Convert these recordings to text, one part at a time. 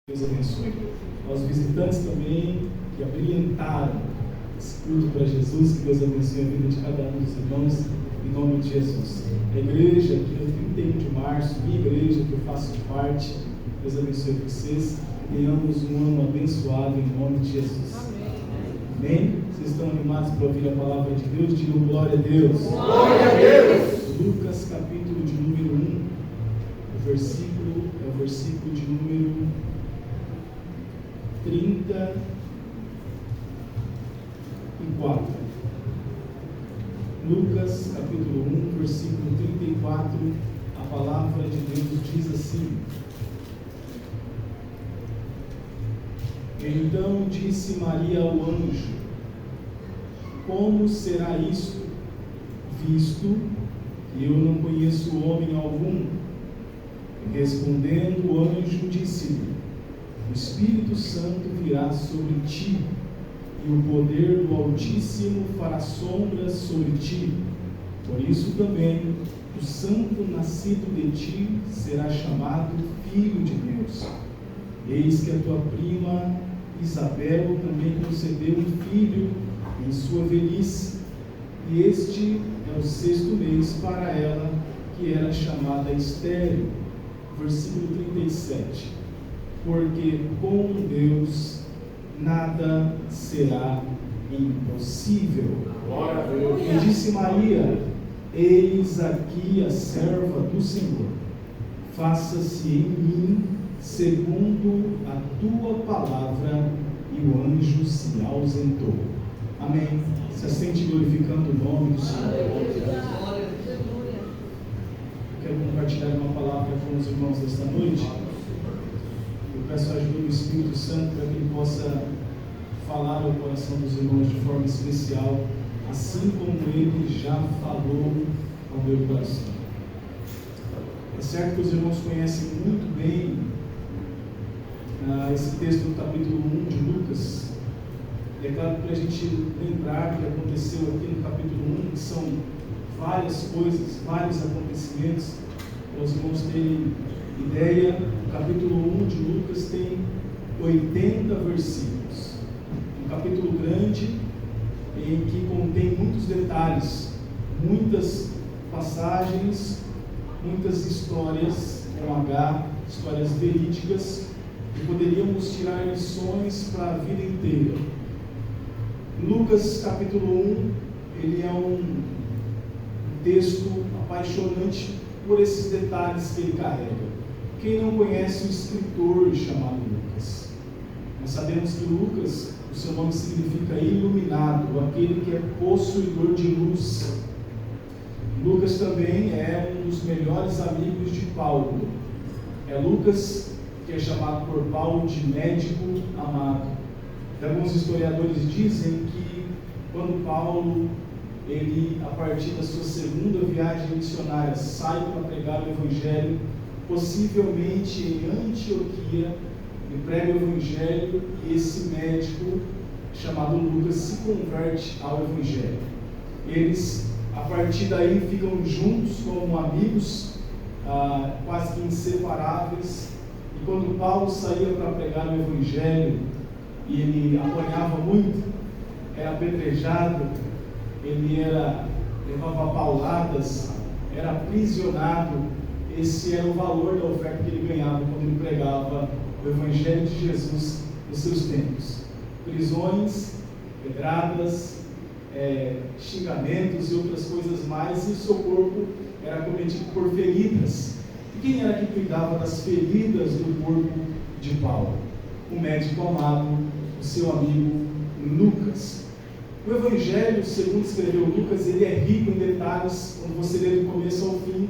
Deus abençoe. Aos visitantes também que abrilhantaram esse culto para Jesus, que Deus abençoe a vida de cada um dos irmãos, em nome de Jesus. A igreja, que é o 31 de março, minha igreja, que eu faço parte, Deus abençoe vocês, tenhamos um ano abençoado em nome de Jesus. Amém? Vocês estão animados para ouvir a palavra de Deus? Digam glória a Deus. Glória a Deus. Lucas, capítulo de número 1, o versículo é o versículo de número 34. Lucas, capítulo 1, versículo 34, a palavra de Deus diz assim: Então disse Maria ao anjo: Como será isto, visto que eu não conheço homem algum? Respondendo o anjo, disse-lhe: O Espírito Santo virá sobre ti, e o poder do Altíssimo fará sombras sobre ti. Por isso também o santo nascido de ti será chamado Filho de Deus. Eis que a tua prima Isabel também concebeu um filho em sua velhice, e este é o 6º mês para ela, que era chamada estéril. Versículo 37. Porque com Deus nada será impossível. Glória a Deus. E disse Maria: Eis aqui a serva do Senhor, faça-se em mim segundo a tua palavra. E o anjo se ausentou. Amém. Se assente glorificando o nome do Senhor. Quero compartilhar uma palavra com os irmãos desta noite. Eu peço a ajuda do Espírito Santo para que ele possa falar ao coração dos irmãos de forma especial, assim como ele já falou ao meu coração. É certo que os irmãos conhecem muito bem esse texto do capítulo 1 de Lucas. É claro que para a gente lembrar o que aconteceu aqui no capítulo 1, que são várias coisas, vários acontecimentos, para os irmãos terem ideia, o capítulo 1 de Lucas tem 80 versículos. Um capítulo grande, em que contém muitos detalhes, muitas passagens, muitas histórias com H, histórias verídicas, que poderíamos tirar lições para a vida inteira. Lucas capítulo 1, ele é um texto apaixonante por esses detalhes que ele carrega. Quem não conhece o escritor chamado Lucas? Nós sabemos que Lucas, o seu nome significa iluminado, aquele que é possuidor de luz. Lucas também é um dos melhores amigos de Paulo. É Lucas que é chamado por Paulo de médico amado. E alguns historiadores dizem que quando Paulo, ele, a partir da sua segunda viagem missionária, sai para pregar o Evangelho, possivelmente em Antioquia, ele prega o Evangelho, e esse médico, chamado Lucas, se converte ao Evangelho. Eles, a partir daí, ficam juntos como amigos, quase que inseparáveis. E quando Paulo saía para pregar o Evangelho, e ele apanhava muito, era apedrejado, ele levava pauladas, era aprisionado. Esse era o valor da oferta que ele ganhava quando ele pregava o Evangelho de Jesus nos seus tempos. Prisões, pedradas, xingamentos e outras coisas mais, e o seu corpo era cometido por feridas. E quem era que cuidava das feridas do corpo de Paulo? O médico amado, o seu amigo Lucas. O Evangelho, segundo escreveu Lucas, ele é rico em detalhes. Quando você lê do começo ao fim,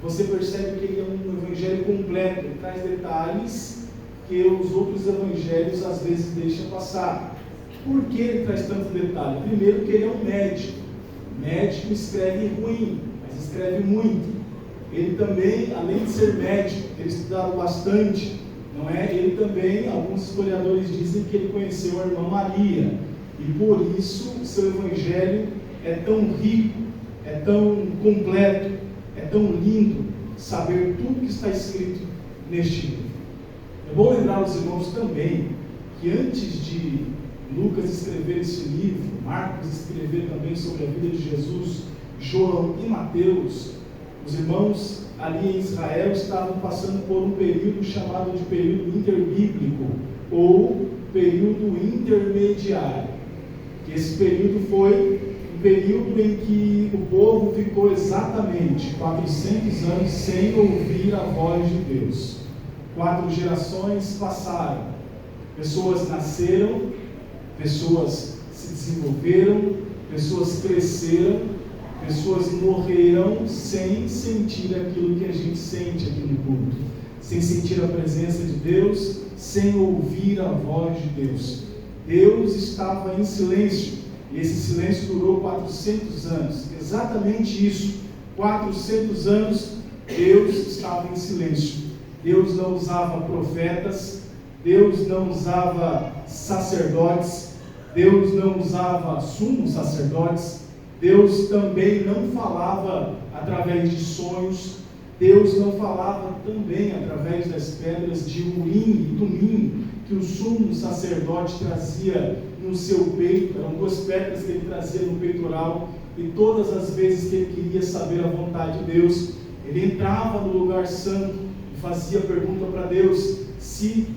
você percebe que ele é um evangelho completo, ele traz detalhes que os outros evangelhos às vezes deixam passar. Por que ele traz tanto detalhe? Primeiro, que ele é um médico. Médico escreve ruim, mas escreve muito. Ele também, além de ser médico, ele estudava bastante, não é? Ele também, alguns historiadores dizem que ele conheceu a irmã Maria, e por isso o seu evangelho é tão rico, é tão completo, é tão lindo saber tudo que está escrito neste livro. É bom lembrar os irmãos também que antes de Lucas escrever esse livro, Marcos escrever também sobre a vida de Jesus, João e Mateus, os irmãos ali em Israel estavam passando por um período chamado de período interbíblico, ou período intermediário. Esse período foi um período em que o povo ficou exatamente 400 anos sem ouvir a voz de Deus. 4 gerações passaram, pessoas nasceram, pessoas se desenvolveram, pessoas cresceram, pessoas morreram sem sentir aquilo que a gente sente aqui no culto, sem sentir a presença de Deus, sem ouvir a voz de Deus. Deus estava em silêncio, e esse silêncio durou 400 anos, exatamente isso, 400 anos Deus estava em silêncio. Deus não usava profetas, Deus não usava sacerdotes, Deus não usava sumos sacerdotes, Deus também não falava através de sonhos, Deus não falava também através das pedras de Urim e Tumim, que o sumo sacerdote trazia no seu peito. Eram 2 pedras que ele trazia no peitoral, e todas as vezes que ele queria saber a vontade de Deus, ele entrava no lugar santo e fazia pergunta para Deus. Se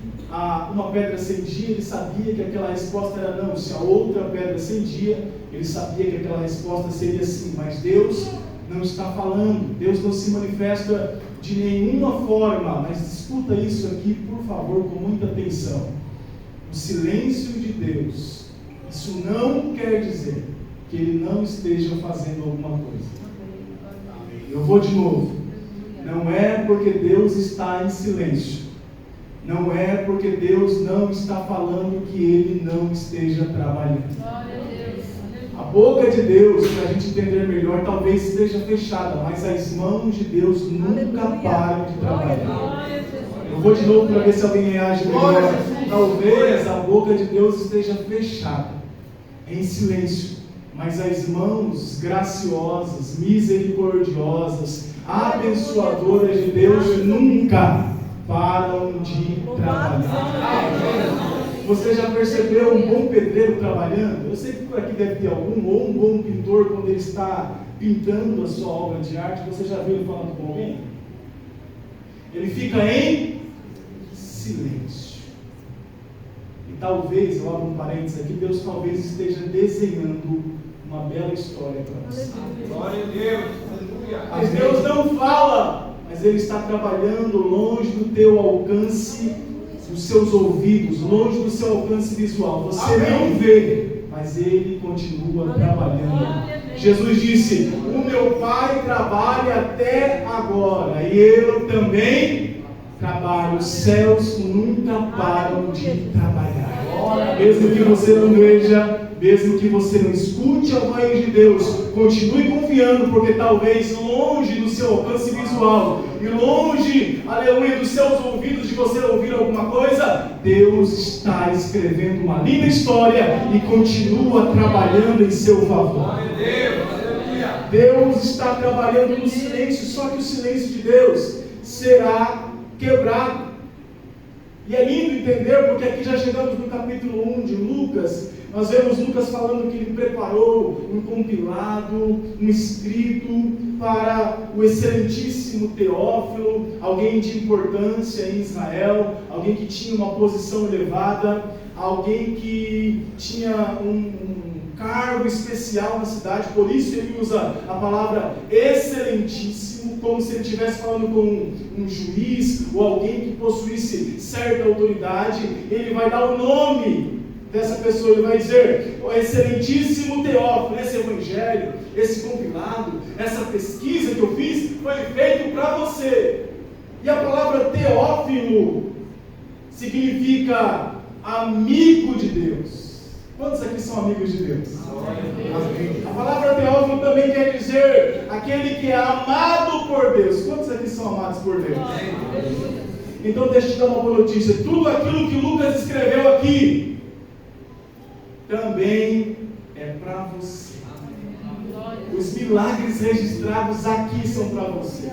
uma pedra acendia, ele sabia que aquela resposta era não. Se a outra pedra acendia, ele sabia que aquela resposta seria sim. Mas Deus não está falando, Deus não se manifesta de nenhuma forma. Mas escuta isso aqui, por favor, com muita atenção. O silêncio de Deus, isso não quer dizer que Ele não esteja fazendo alguma coisa. Eu vou de novo. Não é porque Deus está em silêncio, não é porque Deus não está falando que Ele não esteja trabalhando. A boca de Deus, para a gente entender melhor, talvez esteja fechada, mas as mãos de Deus nunca param de trabalhar. Eu vou de novo para ver se alguém reage melhor. Talvez a boca de Deus esteja fechada, em silêncio, mas as mãos graciosas, misericordiosas, abençoadoras de Deus nunca param de trabalhar. Você já percebeu um bom pedreiro trabalhando? Eu sei que por aqui deve ter algum, ou um bom pintor quando ele está pintando a sua obra de arte. Você já viu ele falando com alguém? Ele fica em silêncio. E talvez, eu abro um parênteses aqui, Deus talvez esteja desenhando uma bela história para você. Glória a Deus. Mas Deus não fala, mas Ele está trabalhando longe do teu alcance, dos seus ouvidos, longe do seu alcance visual. Você não vê, mas Ele continua trabalhando. Jesus disse: o meu Pai trabalha até agora, e eu também trabalho. Os céus nunca param de trabalhar. Mesmo que você não veja, mesmo que você não escute a voz de Deus, continue confiando, porque talvez longe do seu alcance visual e longe, aleluia, dos seus ouvidos de você ouvir alguma coisa, Deus está escrevendo uma linda história e continua trabalhando em seu favor. Deus está trabalhando no silêncio, só que o silêncio de Deus será quebrado. E é lindo entender, porque aqui já chegamos no capítulo 1 de Lucas. Nós vemos Lucas falando que ele preparou um compilado, um escrito para o excelentíssimo Teófilo, alguém de importância em Israel, alguém que tinha uma posição elevada, alguém que tinha um cargo especial na cidade. Por isso ele usa a palavra excelentíssimo, como se ele estivesse falando com um juiz ou alguém que possuísse certa autoridade. Ele vai dar o nome dessa pessoa, ele vai dizer: o excelentíssimo Teófilo, esse evangelho, esse compilado, essa pesquisa que eu fiz, foi feito para você. E a palavra Teófilo significa amigo de Deus. Quantos aqui são amigos de Deus? A palavra Teófilo também quer dizer aquele que é amado por Deus. Quantos aqui são amados por Deus? Então deixa eu te dar uma boa notícia. Tudo aquilo que Lucas escreveu aqui também é para você. Os milagres registrados aqui são para você.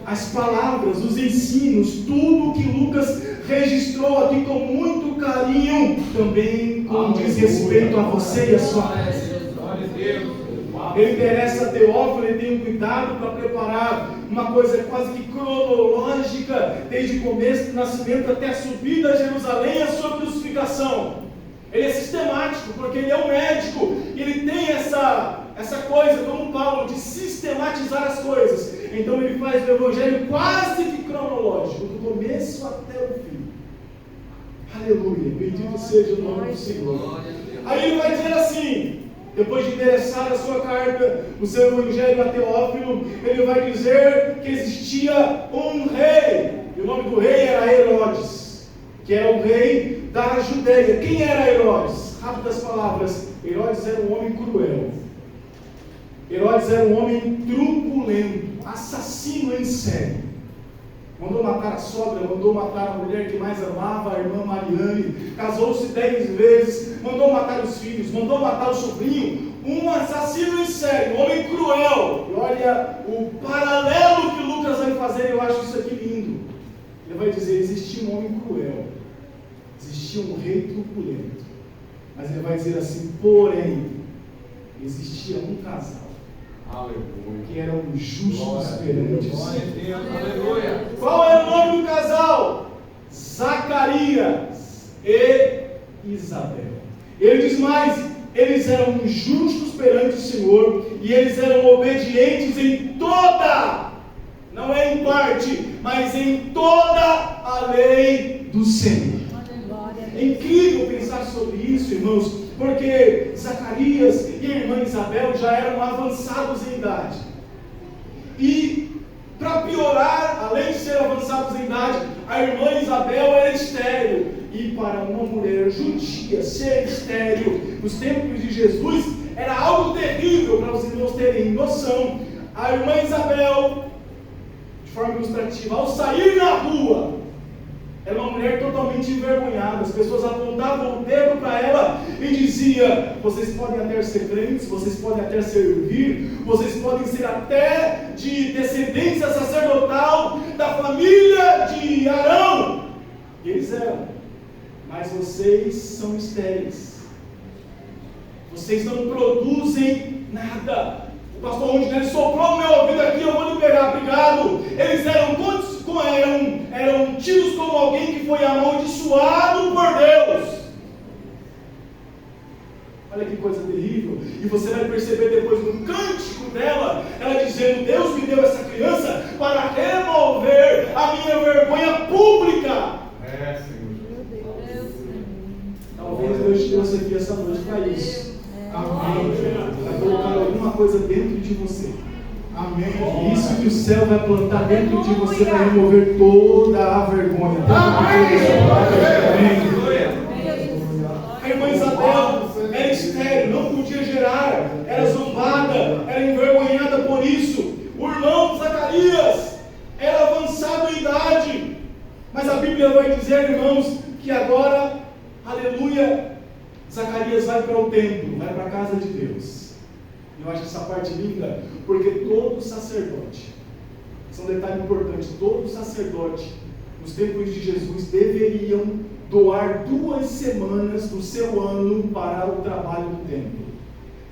As palavras, os ensinos, tudo que Lucas registrou aqui com muito carinho, também com diz respeito a você e a sua casa. Ele interessa a Teófilo, ele tem um cuidado para preparar uma coisa quase que cronológica, desde o começo do nascimento até a subida a Jerusalém e a sua crucificação. Ele é sistemático, porque ele é um médico, e ele tem essa coisa, como Paulo, de sistematizar as coisas. Então ele faz o evangelho quase que cronológico, do começo até o fim. Aleluia, bendito seja o nome do Senhor. Aí ele vai dizer assim, depois de endereçar a sua carta, o seu evangelho a Teófilo, ele vai dizer que existia um rei, e o nome do rei era Herodes, que era o rei da Judeia. Quem era Herodes? Rápidas palavras, Herodes era um homem cruel. Herodes era um homem truculento, assassino em série. Mandou matar a sogra, mandou matar a mulher que mais amava, a irmã Mariane, casou-se 10 vezes, mandou matar os filhos, mandou matar o sobrinho, um assassino em série, um homem cruel. E olha o paralelo que Lucas vai fazer, eu acho isso aqui lindo. Ele vai dizer, existia um homem cruel, existia um rei truculento, mas ele vai dizer assim, porém, existia um casal, que eram justos perante o Senhor. Qual é o nome do casal? Zacarias e Isabel. Ele diz mais, eles eram justos perante o Senhor, e eles eram obedientes em toda, não é em parte, mas em toda a lei do Senhor. É incrível pensar sobre isso, irmãos, porque Zacarias e a irmã Isabel já eram avançados em idade. E, para piorar, além de ser avançados em idade, a irmã Isabel era estéril. E para uma mulher judia ser estéril nos tempos de Jesus era algo terrível, para os irmãos terem noção. A irmã Isabel, de forma ilustrativa, ao sair na rua, era uma mulher totalmente envergonhada. As pessoas apontavam o dedo para ela e diziam, vocês podem até ser crentes, vocês podem até servir, vocês podem ser até de descendência sacerdotal da família de Arão. E eles eram, mas vocês são estéreis, vocês não produzem nada. O pastor Rondinelli soprou no meu ouvido aqui, eu vou liberar, obrigado. Eles eram tidos como alguém que foi amaldiçoado por Deus. Olha que coisa terrível. E você vai perceber depois no cântico dela, ela dizendo, Deus me deu essa criança para remover a minha vergonha pública. Senhor. Talvez Deus te trouxe aqui essa noite para isso. Amém. Vai colocar alguma coisa dentro de você. Amém. Isso que o céu vai plantar dentro de você vai remover toda a vergonha. Amém. A irmã Isabel era estéril, não podia gerar, era zombada, era envergonhada por isso. O irmão Zacarias era avançado em idade, mas a Bíblia vai dizer, irmãos, que agora, aleluia, Zacarias vai para o templo, vai para a casa de Deus. Eu acho essa parte linda, porque todo sacerdote, esse é um detalhe importante, todo sacerdote, nos tempos de Jesus, deveriam doar 2 semanas do seu ano para o trabalho do templo.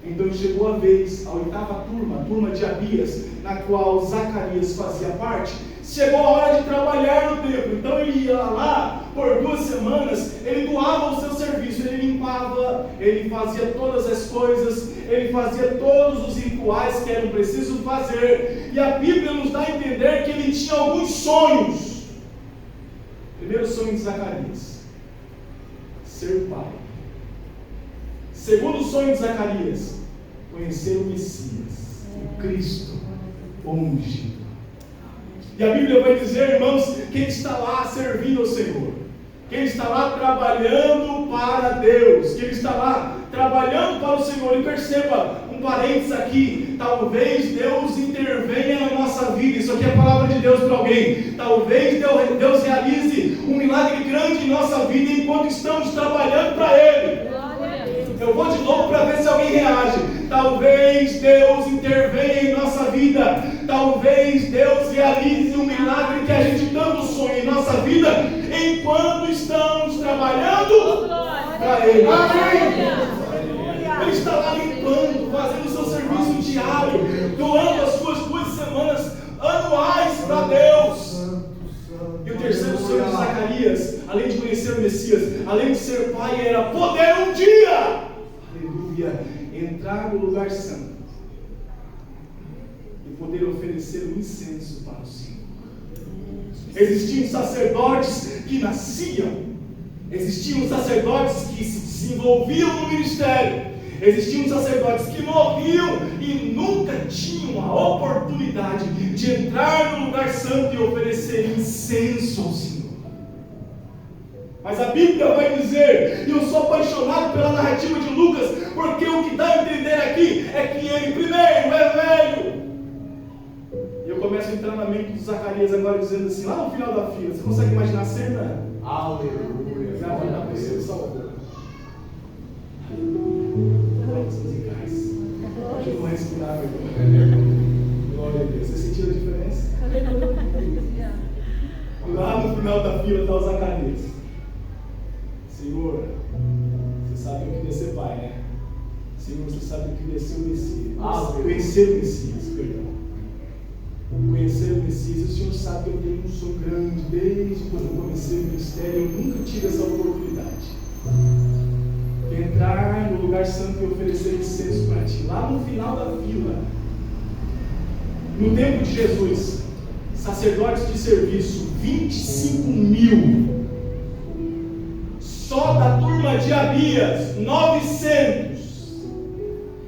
Então chegou a vez, a 8ª turma, a turma de Abias, na qual Zacarias fazia parte, chegou a hora de trabalhar no templo. Então ele ia lá por 2 semanas, ele doava o seu serviço, ele limpava, ele fazia todas as coisas, ele fazia todos os rituais que eram precisos fazer. E a Bíblia nos dá a entender que ele tinha alguns sonhos. Primeiro sonho de Zacarias, ser pai. Segundo sonho de Zacarias, conhecer o Messias, o Cristo, o ungido. E a Bíblia vai dizer, irmãos, que ele está lá servindo ao Senhor, que ele está lá trabalhando para Deus, que ele está lá trabalhando para o Senhor. E perceba, um parênteses aqui, talvez Deus intervenha na nossa vida. Isso aqui é a palavra de Deus para alguém. Talvez Deus realize um milagre grande em nossa vida enquanto estamos trabalhando para Ele. Eu vou de novo para ver se alguém reage. Talvez Deus intervenha em nossa vida. Talvez Deus realize um milagre que a gente tanto sonha em nossa vida, enquanto estamos trabalhando para Ele. Ele está lá limpando, fazendo o seu serviço diário, doando as suas 2 semanas anuais para Deus. E o terceiro sonho de Zacarias, além de conhecer o Messias, além de ser pai, era poder um dia, aleluia, entrar no lugar santo e poder oferecer um incenso para o Senhor. Existiam sacerdotes que nasciam, existiam sacerdotes que se desenvolviam no ministério, existiam sacerdotes que morriam e nunca tinham a oportunidade de entrar no lugar santo e oferecer incenso ao Senhor. Mas a Bíblia vai dizer, e eu sou apaixonado pela narrativa de Lucas, porque o que dá a entender aqui é que ele primeiro é velho. E eu começo a entrar na mente de Zacarias agora dizendo assim, lá no final da fila, você consegue imaginar a cena? Aleluia! Grava na pessoa do Salvador. Musicais. Hoje eu vou respirar, glória a Deus. Você sentiu a diferença? Lá no final da fila está o Zacarias. Senhor, você sabe que eu queria ser pai, né? Senhor, você sabe que eu queria ser o Messias. Conhecer o Messias, perdão. Conhecer o Messias. O Senhor sabe que eu tenho um sonho grande desde quando eu comecei o ministério. Eu nunca tive essa oportunidade. Entrar no lugar santo e oferecer incenso para ti. Lá no final da fila, no tempo de Jesus, sacerdotes de serviço, 25.000. Só da turma de Abias, 900.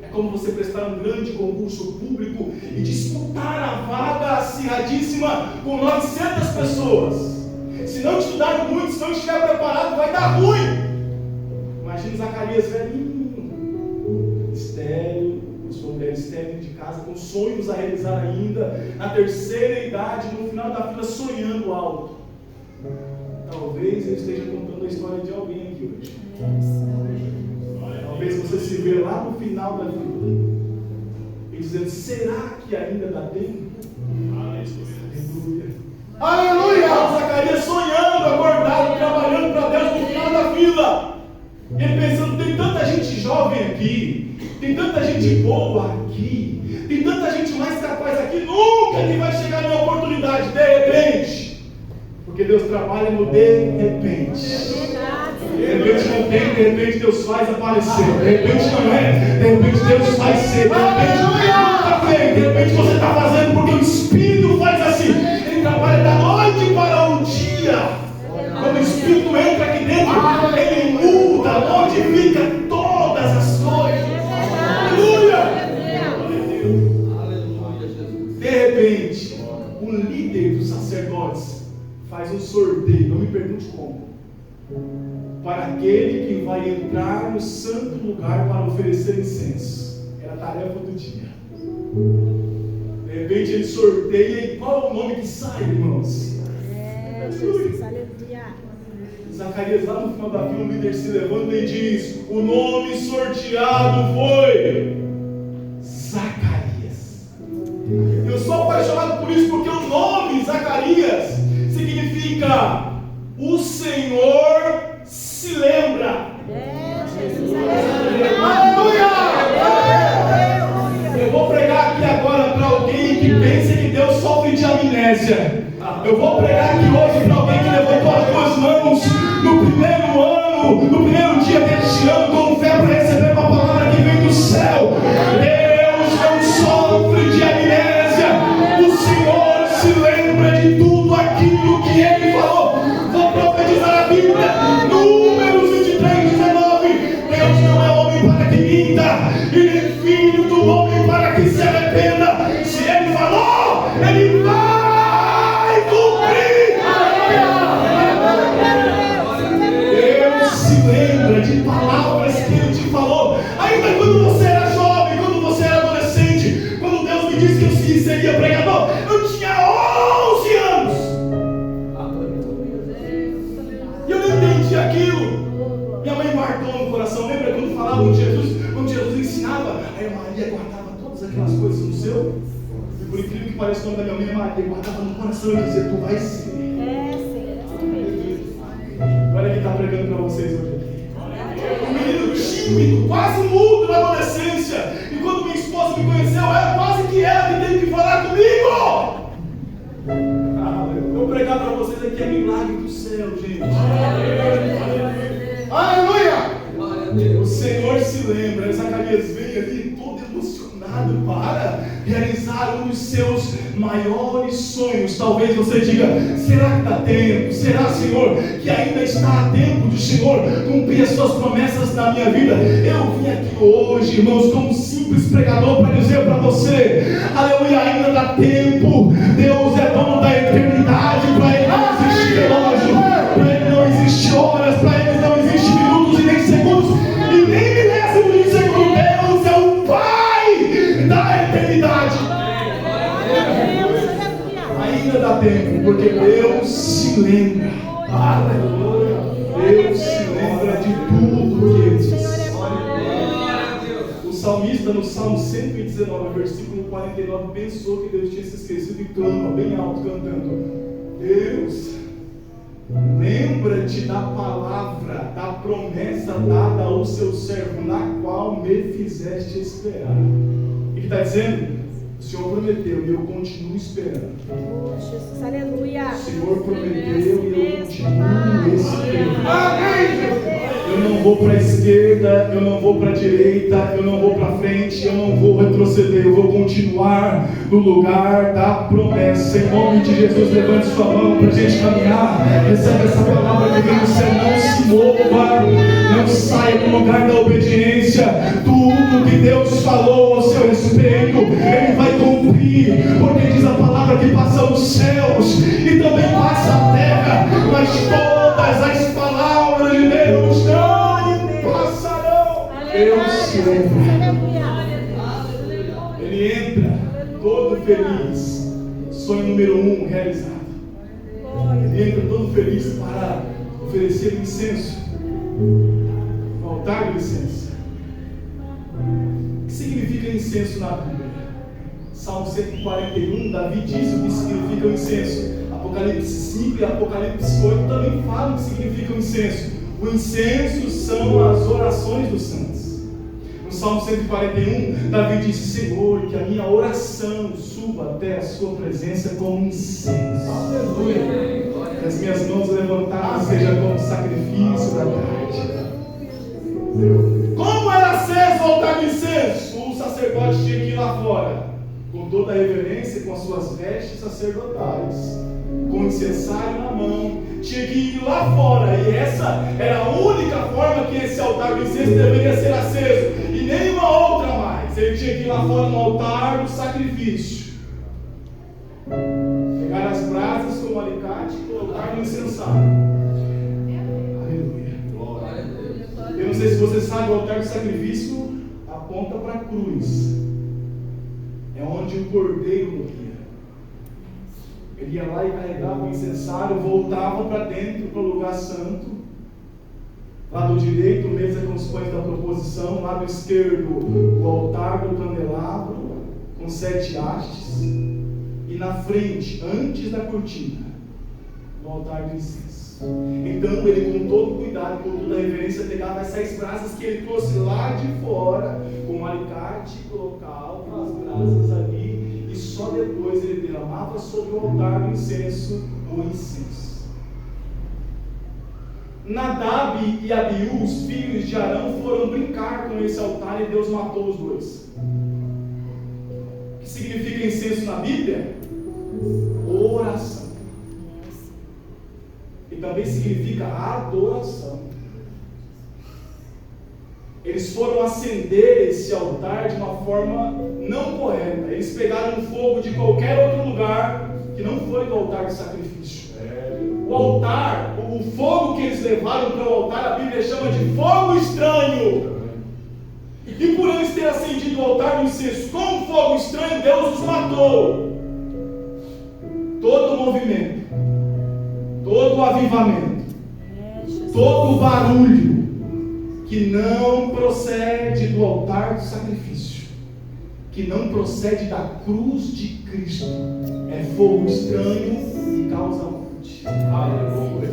É como você prestar um grande concurso público e disputar a vaga acirradíssima com 900 pessoas. Se não estudar muito, se não estiver preparado, vai dar ruim. Imagina Zacarias velhinho, estéril, sua mulher estéril de casa, com sonhos a realizar ainda, na terceira idade, no final da fila, sonhando alto. Talvez eu esteja contando a história de alguém aqui hoje. Talvez você se vê lá no final da fila e dizendo, será que ainda dá tempo? Aleluia! Aleluia! Zacarias sonhando, acordado, trabalhando para Deus no final da fila. Ele pensando, tem tanta gente jovem aqui, tem tanta gente boa aqui, tem tanta gente mais capaz aqui, nunca que vai chegar a minha oportunidade, de repente, porque Deus trabalha no de repente. De repente não tem, de repente Deus faz aparecer, de repente não é, de repente Deus faz ser, de repente nunca vem, de repente você está fazendo porque o Espírito faz assim, Ele trabalha da noite para o dia. Quando o Espírito entra aqui dentro, Ele muda, modifica todas as coisas. Aleluia! Aleluia, Jesus. De repente, o líder dos sacerdotes faz um sorteio, não me pergunte como, para aquele que vai entrar no santo lugar para oferecer incenso. Era a tarefa do dia. De repente ele sorteia, e qual é o nome que sai, irmãos? Zacarias, lá no final da fila, o líder se levanta e diz: o nome sorteado foi Zacarias. Eu sou apaixonado por isso, porque o nome Zacarias significa o Senhor se lembra. Aleluia! Eu vou pregar aqui agora para alguém que pensa que Deus sofre de amnésia. Eu vou pregar aqui hoje para alguém que levantou as 2 mãos no primeiro ano, no primeiro dia deste ano, com fé para receber uma palavra que vem do céu. Deus não sofre de amnésia. O Senhor se lembra de tudo aquilo que Ele falou. Vou profetizar a Bíblia, Números 23:19. Deus não é homem para que minta, e nem filho do homem para que se arrependa. Se Ele falou, Ele vai. De palavras que Ele te falou, ainda quando você era jovem, quando você era adolescente, quando Deus me disse que eu seria pregador, eu tinha 11 anos, e eu não entendi aquilo. Minha mãe guardou no coração. Lembra quando falavam de Jesus, quando Jesus ensinava, aí a Maria guardava todas aquelas coisas no seu Por incrível que pareça, o nome da minha mãe é Maria, guardava no coração e dizia: tu vai ser. Olha quem está pregando para vocês hoje aqui. Um menino tímido, quase mudo na adolescência. E quando minha esposa me conheceu, era quase que ela que teve que falar comigo. Eu pregar para vocês aqui é milagre do céu, gente. Aleluia! O Senhor se lembra. Zacarias veio ali todo emocionado para realizar um dos seus maiores sonhos. Talvez você diga: será que dá tempo? Será, Senhor, que ainda está a tempo de o Senhor cumprir as suas promessas na minha vida? Eu vim aqui hoje, irmãos, como um simples pregador para dizer para você: aleluia, ainda dá tempo. Deus é dono da eternidade. Para Ele não existe relógio, para Ele não existe horas, para Ele não existe minutos e nem segundos e nem milésimos de segundo. Deus é o Pai da eternidade. Ainda dá tempo, porque Deus se lembra. Aleluia. Deus se lembra de tudo que Ele disse. O salmista, no Salmo 119, versículo 49, pensou que Deus tinha se esquecido e clama bem alto, cantando: Deus, lembra-te da palavra, da promessa dada ao seu servo, na qual me fizeste esperar. E que está dizendo? O Senhor prometeu e eu continuo esperando. Jesus, aleluia. O Senhor prometeu e eu continuo esperando. Amém. Eu não vou para a esquerda, eu não vou para a direita, eu não vou para frente, eu não vou retroceder, eu vou continuar no lugar da promessa. Em nome de Jesus, levante sua mão para a gente caminhar. Recebe essa palavra que vem do céu. Não se mova, não saia do lugar da obediência. Tudo que Deus falou ao seu respeito, Ele vai cumprir, porque diz a palavra que passa os céus e também passa a terra, mas todas as palavras de Deus não passarão. Deus se lembra. Ele entra todo feliz. Sonho número 1 realizado. Ele entra todo feliz para oferecer incenso no altar do incenso. O que significa incenso na Bíblia? Salmo 141, Davi diz o que significa o incenso. Apocalipse 5 e Apocalipse 8 também falam o que significa o incenso. O incenso são as orações dos santos. No Salmo 141, Davi disse: Senhor, que a minha oração suba até a sua presença como incenso. Aleluia. Que as minhas mãos levantadas sejam como sacrifício da tarde. Como era aceso o altar do incenso? O sacerdote tinha que ir lá fora, com toda a reverência, com as suas vestes sacerdotais, com o incensário na mão, tinha que ir lá fora, e essa era a única forma que esse altar do incenso deveria ser aceso, e nenhuma outra mais. Ele tinha que ir lá fora no altar do sacrifício, pegar as brasas com o alicate e colocar no incensário. Aleluia. Eu não sei se você sabe, o altar do sacrifício aponta para a cruz. É onde o cordeiro morria. Ele ia lá e carregava o incensário, voltava para dentro, para o lugar santo. Lado direito, mesa com os pães da proposição. Lado esquerdo, o altar do candelabro, com 7 hastes. E na frente, antes da cortina, o altar do incenso. Então ele, com todo cuidado, com toda a reverência, pegava essas brasas que ele trouxe lá de fora, com um alicate, colocava as brasas ali, e só depois ele derramava sobre o altar do incenso o incenso. Nadab e Abiú, os filhos de Arão, foram brincar com esse altar e Deus matou os dois. O que significa incenso na Bíblia? Oração. E também significa adoração. Eles foram acender esse altar de uma forma não correta. Eles pegaram fogo de qualquer outro lugar que não foi do altar de sacrifício. O altar, o fogo que eles levaram para o altar, a Bíblia chama de fogo estranho. E por eles terem acendido o altar do incenso com fogo estranho, Deus os matou. Todo o movimento, todo o avivamento, todo o barulho que não procede do altar do sacrifício que não procede da cruz de Cristo é fogo estranho e causa morte. Aleluia.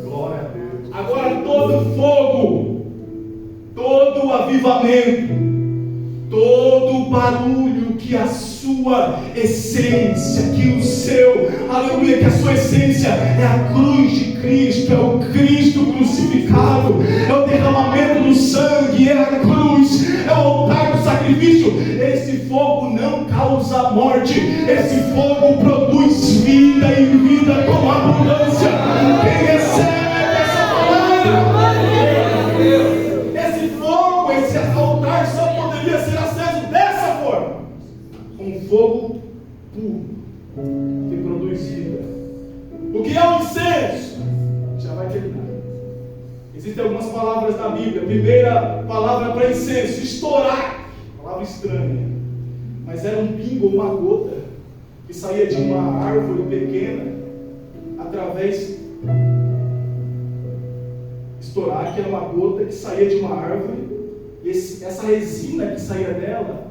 Glória a Deus. Agora todo fogo, todo avivamento, todo barulho que a sua essência, que o seu, aleluia, que a sua essência é a cruz de Cristo, é o Cristo crucificado, é o derramamento do sangue, é a cruz, é o altar do sacrifício. Esse fogo não causa morte, esse fogo produz vida e vida com abundância. Quem recebe essa palavra? Esse fogo, esse altar só poderia ser aceso dessa forma, com fogo puro, que produz vida. O que é o incenso? Já vai terminar. Existem algumas palavras na Bíblia. A primeira palavra para incenso, estourar, palavra estranha, mas era um pingo, uma gota, que saía de uma árvore pequena, através, estourar, que era uma gota que saía de uma árvore, e essa resina que saía dela,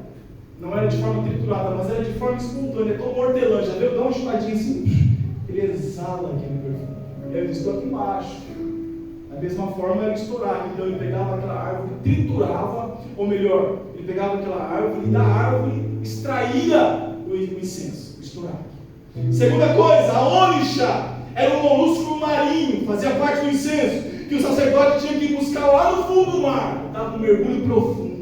não era de forma triturada, mas era de forma espontânea, como hortelã. Já viu? Dá uma chupadinha assim, ele exala aquele perfume. E ele estou aqui embaixo. Da mesma forma era estourar. Então ele pegava aquela árvore, triturava, ou melhor, ele pegava aquela árvore e da árvore extraía o incenso, o estourar. Segunda coisa, a ônix era um molusco marinho, fazia parte do incenso, que o sacerdote tinha que ir buscar lá no fundo do mar. Estava um mergulho profundo.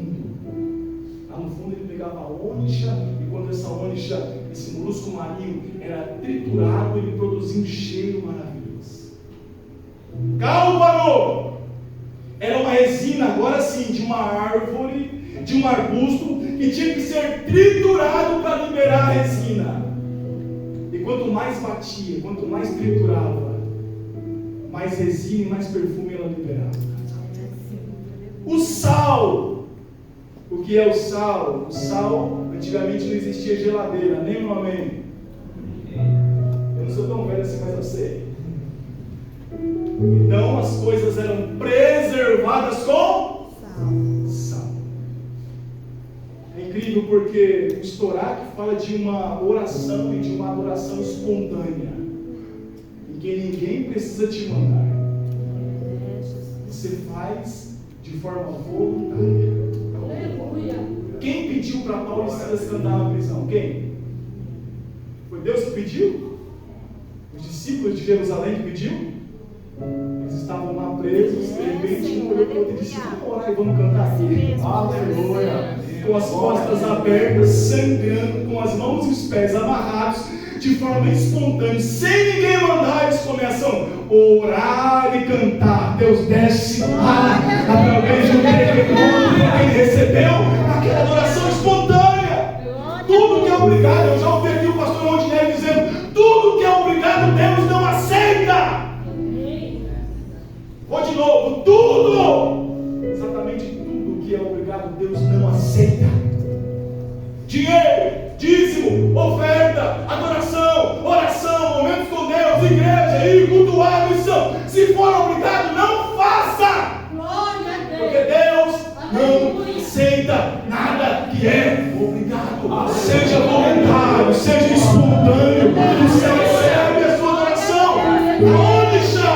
Lá no fundo ele pegava a ônix, e quando essa ônix, esse molusco marinho, era triturado, ele produzia um cheiro maravilhoso. Cálbano era uma resina, agora sim, de uma árvore, de um arbusto, que tinha que ser triturado para liberar a resina. E quanto mais batia, quanto mais triturava, mais resina e mais perfume ela liberava. O sal. O que é o sal? O sal, antigamente não existia geladeira, nem um amém. Eu não sou tão velho assim, mas eu sei. Então as coisas eram preservadas com sal. É incrível porque o estourar fala de uma oração e de uma adoração espontânea, em que ninguém precisa te mandar. Você faz de forma voluntária. Quem pediu para Paulo e Silas cantar na prisão? Quem? Foi Deus que pediu? Os discípulos de Jerusalém que pediu? Eles estavam lá presos, de repente um olhou para o outro e disse: vamos orar e vamos cantar aqui. Aleluia! Com as costas abertas, sangrando, com as mãos e os pés amarrados, de forma espontânea, sem ninguém mandar, eles começam a orar e cantar. Deus desce lá, através de um terremoto que ele recebeu, aquela adoração espontânea. Tudo que é obrigado, eu já ouvi aqui o pastor Rondinelli dizendo: tudo que é obrigado, Deus não aceita. Vou de novo, tudo, exatamente tudo que é obrigado, Deus não aceita. Dinheiro, dízimo, oferta, adoração, oração, momentos com Deus, igreja, ir, cultuar, missão. Se for obrigado, não faça. Porque Deus não aceita nada que é obrigado. Seja voluntário, seja espontâneo. O céu recebe a sua adoração. Aonde está?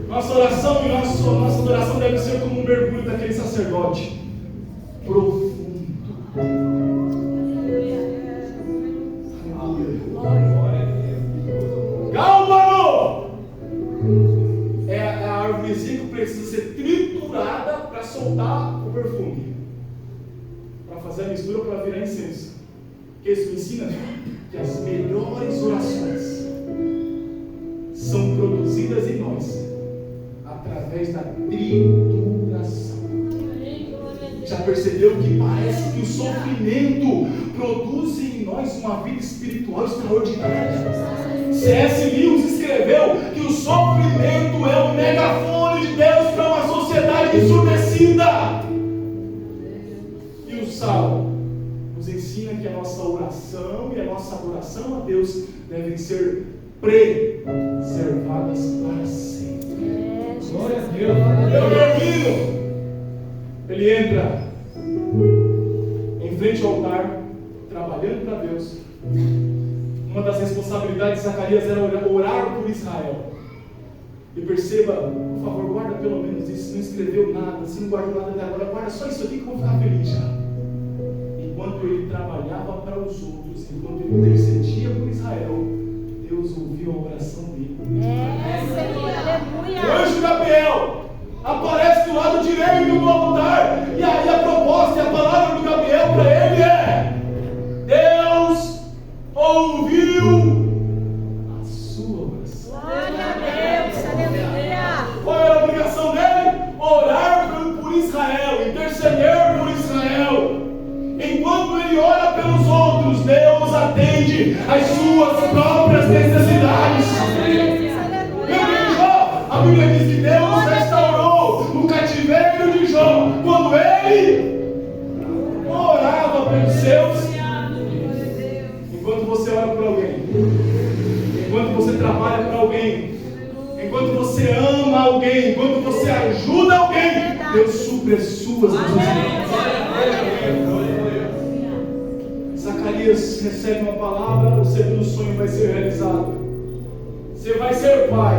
Nossa oração e nossa adoração deve ser como um mergulho daquele sacerdote profundo. Gálbano é a árvorezinha que precisa ser triturada para soltar o perfume, para fazer a mistura para virar incenso. Que isso ensina que as melhores orações são produzidas em nós através da trituração. Já percebeu que parece que o sofrimento produz em nós uma vida espiritual extraordinária? C.S. Lewis escreveu que o sofrimento é o megafone de Deus para uma sociedade ensurdecida. E o sal nos ensina que a nossa oração e a nossa adoração a Deus devem ser preservadas para sempre. Glória a Deus. Eu termino. Ele entra em em frente ao altar, trabalhando para Deus. Uma das responsabilidades de Zacarias era orar por Israel. E perceba, por favor, guarda pelo menos isso. Não escreveu nada, se não guardou nada até agora, guarda só isso aqui que eu vou ficar feliz já. Enquanto ele trabalhava para os outros, enquanto ele intercedia por Israel, Deus ouviu a oração dele. Senhor, aleluia. O anjo Gabriel aparece do lado direito do altar. E aí a proposta e a palavra do Gabriel para ele é: Deus ouviu a sua oração. Glória a Deus, aleluia. Qual era a obrigação dele? Orar por Israel, interceder por Israel. Enquanto ele ora pelos outros, Deus atende às suas próprias necessidades. Lembra de Jó? A Bíblia diz que Deus restaurou no cativeiro de Jó quando ele orava pelos seus. Enquanto você ora por alguém, enquanto você trabalha para alguém, enquanto você ama alguém, enquanto você ajuda alguém, Deus supre as suas necessidades. Zacarias recebe uma palavra, o segundo sonho vai ser realizado. Você vai ser pai.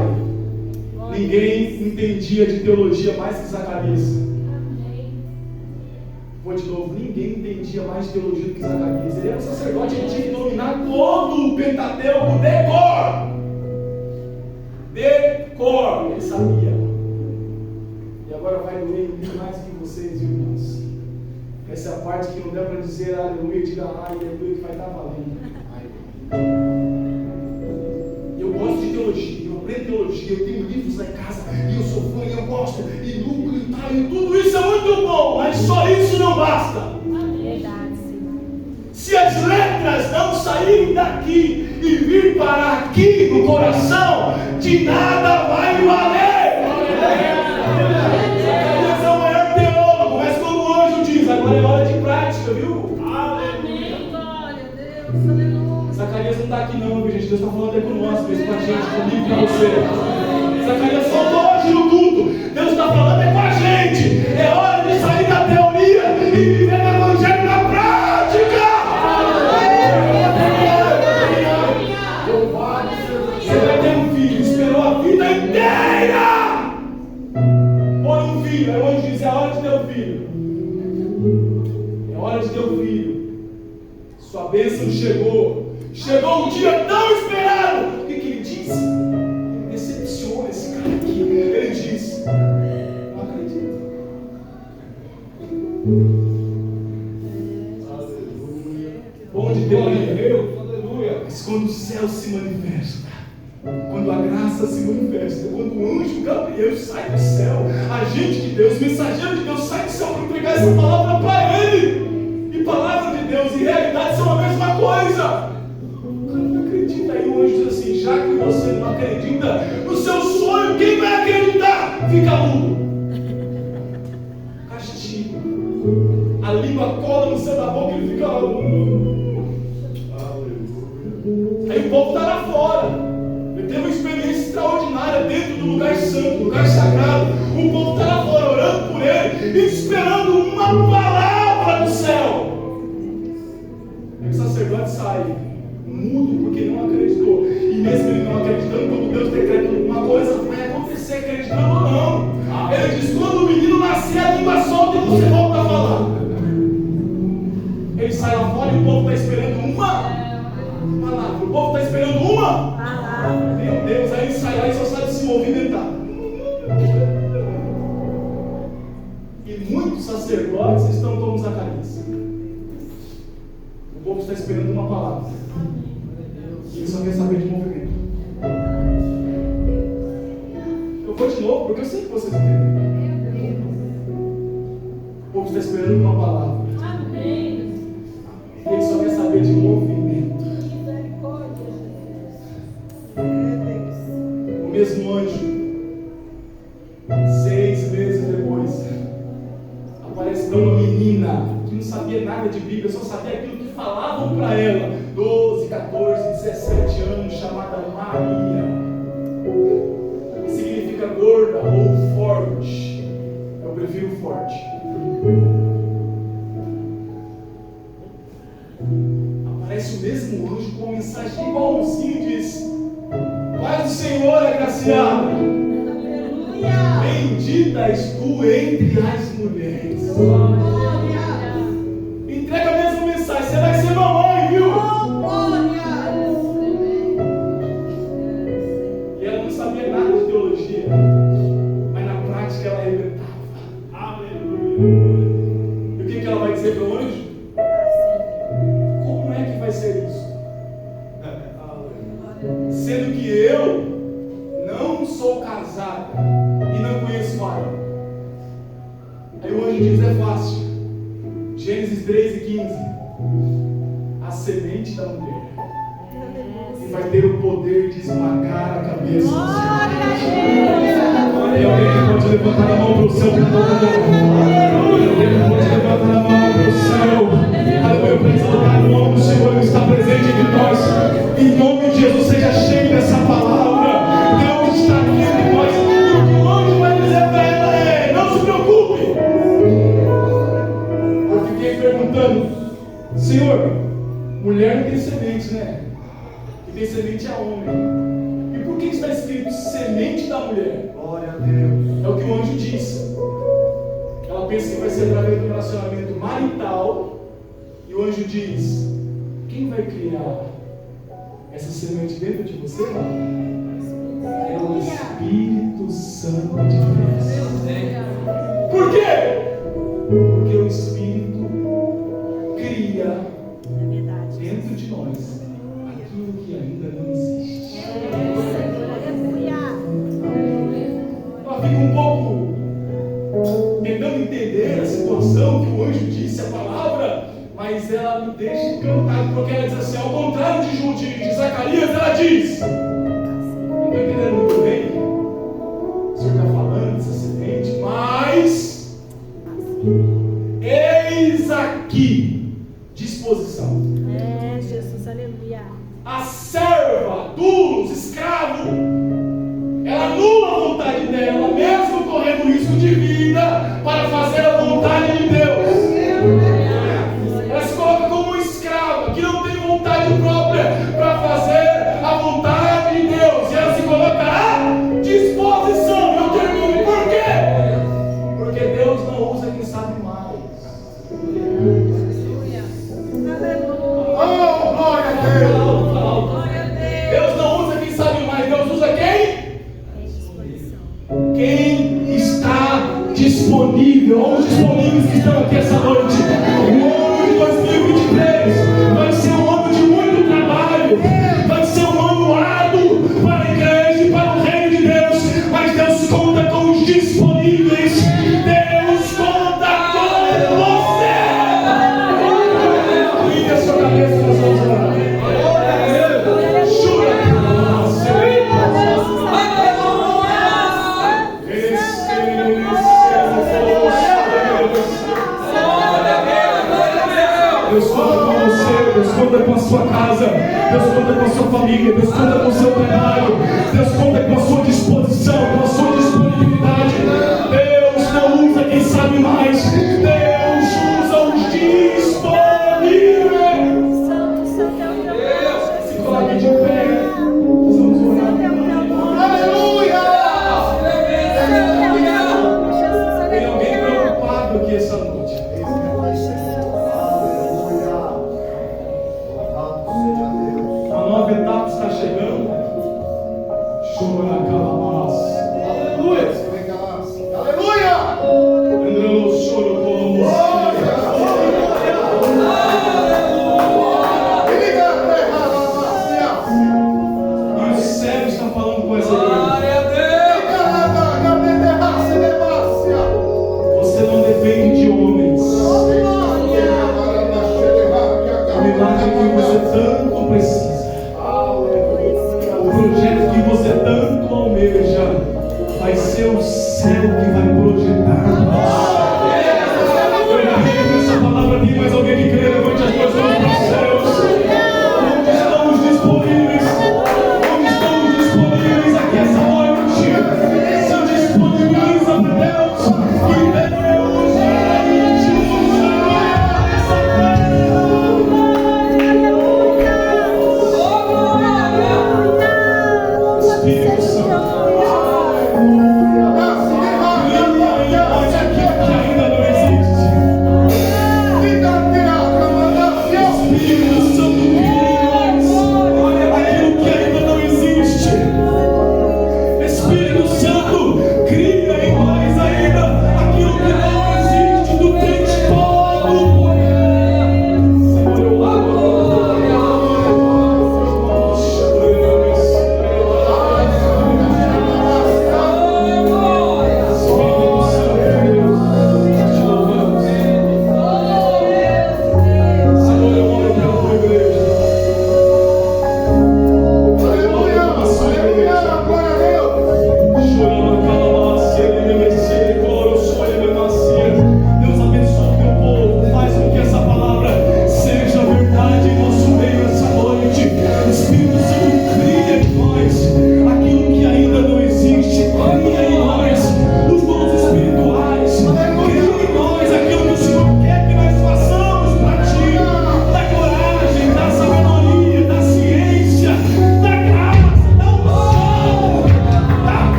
Ninguém entendia de teologia mais que Zacarias. Vou de novo, ninguém entendia mais de teologia do que Zacarias. Ele era um sacerdote, ele tinha que dominar todo o Pentateuco de cor. De cor, ele sabia. E agora vai doer em mim mais que vocês, irmãos. Essa é a parte que não dá para dizer aleluia, diga aleluia, que vai estar valendo. Eu gosto de teologia, eu aprendo teologia, eu tenho livros lá em casa, e eu sou fã, e eu gosto, e lucro, e tal, e tudo isso é muito bom, mas só isso não basta. Verdade, Senhor. Se as letras não saírem daqui e vir para aqui no coração, de nada vai valer. Zacarias é o maior teólogo, mas como o anjo diz, agora é hora de prática, viu? Aleluia. Glória a Deus, aleluia. Zacarias não está aqui não, gente. Deus está falando é com nós, mesmo com a gente, comigo, com você. Zacarias falou hoje no culto. Deus está falando é com a gente. É hora de sair da teoria e viver o evangelho na prática. Você vai ter um filho, esperou a vida inteira por um filho. Aí o anjo diz, é hora de ter um filho. É hora de ter um filho. Sua bênção chegou. Chegou um dia tão esperado. O que ele disse? Ele decepciona esse cara aqui. Ele diz, não acredito. Bom de Deus, aleluia. Mas quando o céu se manifesta, quando a graça se manifesta, quando o anjo Gabriel sai do céu, agente de Deus, mensageiro de Deus, sai do céu para entregar essa palavra para ele. E palavra de Deus e realidade são a mesma coisa. O cara não acredita. Aí o anjo diz assim, já que você não acredita no seu sonho, quem vai acreditar? Fica mudo. Castigo. A língua cola no céu da boca e ele fica lá. Aí o povo está lá fora. Ele teve uma experiência extraordinária dentro do lugar santo, do lugar sagrado. O povo está lá fora orando por ele e esperando uma palavra do céu. Aí o sacerdote sai mudo porque não acreditou. E mesmo ele não acreditando, quando Deus decreta alguma coisa, vai acontecer, acreditando ou não. Ele diz, quando o menino nascer, a língua solta e você volta a falar. Ele sai lá fora e o povo está esperando uma palavra. O povo está esperando uma palavra. Meu Deus, aí ele sai lá e só sabe se movimentar. E muitos sacerdotes estão como Zacarias. O povo está esperando uma palavra. E ele só quer saber de movimento. Eu vou de novo, porque eu sei que vocês entendem. O povo está esperando uma palavra. Amém. E ele só quer saber de movimento. O mesmo anjo, 6 meses depois, aparece para uma menina que não sabia nada de Bíblia, só sabia aquilo que falavam para ela, 12, 14, 17 anos, chamada Maria, que significa gorda ou forte. Eu prefiro forte. mensagem igual o mocinho diz: Paz do Senhor, agraciada. Bendita és tu entre as mulheres. Entrega a mesma mensagem. Você vai ser mamãe, viu? E ela não sabia nada de teologia, mas na prática ela arrebentava. Aleluia. E o que ela vai dizer para o anjo? Como é que vai ser isso? Sendo que eu não sou casada e não conheço varão. Aí o anjo diz: é fácil. Gênesis 13:15. A semente da mulher que vai ter o poder de esmagar a cabeça do Senhor. E alguém que pode levantar a mão para o céu, alguém que pode levantar a mão para o céu. Aleluia, para exaltar o nome do Senhor que está presente entre nós. Em nome de Jesus, seja cheio dessa palavra. Deus está aqui entre nós. E o que o anjo vai dizer para ela é: não se preocupe. Eu fiquei perguntando: Senhor, mulher não tem semente, né? Que tem semente é homem. E por que está escrito semente da mulher? Glória a Deus. É o que o anjo disse. Ela pensa que vai ser através do relacionamento marital. E o anjo diz: quem vai criar essa semente dentro de você? É o Espírito Santo de Deus. Por quê? Porque o Espírito cria dentro de nós aquilo que ainda não existe. Eu fico um pouco tentando entender a situação que o anjo disse, a palavra, mas ela me deixa encantado, porque ela diz assim, ao contrário de Zacarias, ela diz: não estou entendendo muito bem o senhor está falando dessa semente, mas eis aqui disposição. Jesus, aleluia. A serva, dulos, escravo, ela anula a vontade dela, mesmo correndo risco de vida, para fazer a vontade de Deus. Ela se coloca como um escravo, que não tem vontade própria para fazer a vontade de Deus. E ela se coloca à disposição. Eu termino. Por quê? Porque Deus não usa quem sabe mais. Oh, glória a Deus! Deus não usa quem sabe mais. Deus usa quem? Quem está disponível. Os disponíveis que estão aqui essa noite. O ano de 2023 vai ser um ano de muito trabalho, vai ser um ano árduo para a igreja e para o reino de Deus, mas Deus conta com os disponíveis. Deus conta com você. Incline a sua cabeça, nós vamos orar. Deus conta com você, Deus conta com a sua casa, Deus conta com a sua família, Deus conta com o seu trabalho, Deus conta com a sua disposição, com a sua disponibilidade. Deus não usa quem sabe mais, Deus usa os disponíveis. Se coloque de pé, nós vamos orar. Aleluia! Tem alguém preocupado aqui essa noite? A nova etapa está chegando. Chora, calabás. Aleluia! Aleluia! Andrelo, choro, como e o céu está falando com essa igreja. Você não depende de homens. O milagre que você tanto precisa, o projeto que você tanto almeja, vai ser o céu que vai projetar.